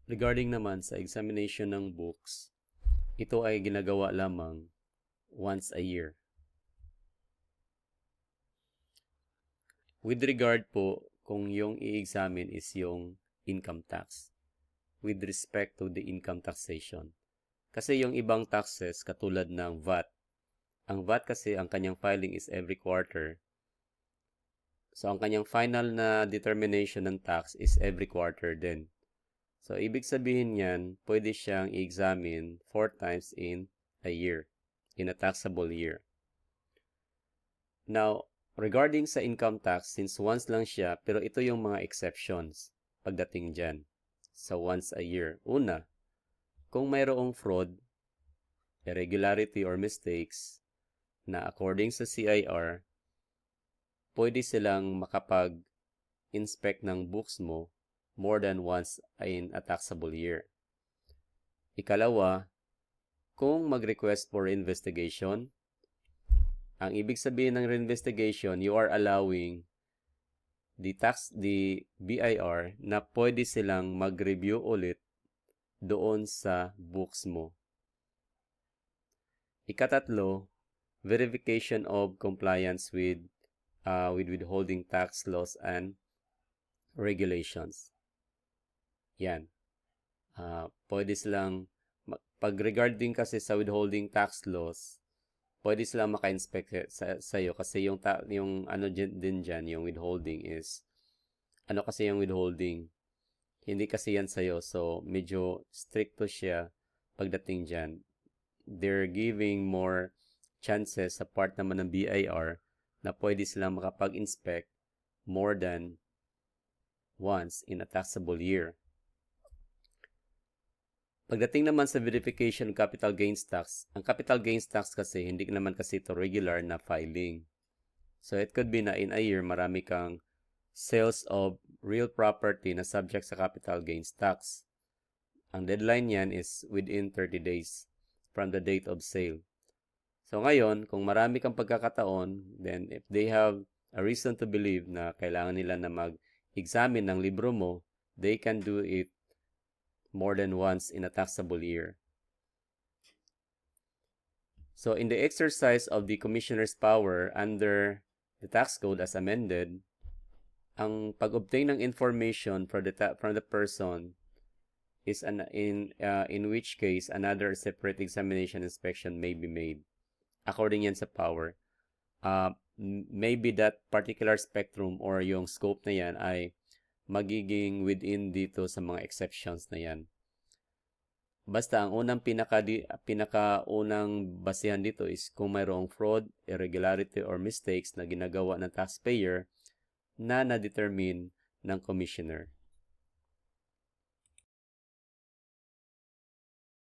Regarding naman sa examination ng books, ito ay ginagawa lamang once a year. With regard po kung yung i-examine is yung income tax with respect to the income taxation. Kasi yung ibang taxes katulad ng VAT, ang VAT kasi ang kanyang filing is every quarter. So ang kanyang final na determination ng tax is every quarter din. So, ibig sabihin niyan, pwede siyang i-examine 4 times in a year, in a taxable year. Now, regarding sa income tax, since once lang siya, pero ito yung mga exceptions pagdating dyan sa once a year. Una, kung mayroong fraud, irregularity or mistakes na according sa CIR, pwede silang makapag-inspect ng books mo more than once in a taxable year. Ikalawa, kung mag-request for investigation, ang ibig sabihin ng investigation, you are allowing the BIR na pwede silang mag-review ulit doon sa books mo. Ikatatlo, verification of compliance with withholding tax laws and regulations. Yan. Pwede silang, pag regarding kasi sa withholding tax laws, pwede silang maka-inspect sa iyo kasi yung ano din dyan, yung withholding is, ano kasi yung withholding, hindi kasi yan sa iyo. So, medyo stricto siya pagdating dyan. They're giving more chances sa part naman ng BIR na pwede silang makapag-inspect more than once in a taxable year. Pagdating naman sa verification ng capital gains tax, ang capital gains tax kasi hindi naman kasi ito regular na filing. So it could be na in a year marami kang sales of real property na subject sa capital gains tax. Ang deadline niyan is within 30 days from the date of sale. So ngayon, kung marami kang pagkakataon, then if they have a reason to believe na kailangan nila na mag-examine ng libro mo, they can do it more than once in a taxable year. So in the exercise of the commissioner's power under the tax code as amended, ang pag-obtain ng information from the person is in which case another separate examination inspection may be made according yan sa power. Maybe that particular spectrum or yung scope na yan ay magiging within dito sa mga exceptions na yan. Basta ang unang pinakaunang basihan dito is kung mayroong fraud, irregularity, or mistakes na ginagawa ng taxpayer na na-determine ng commissioner.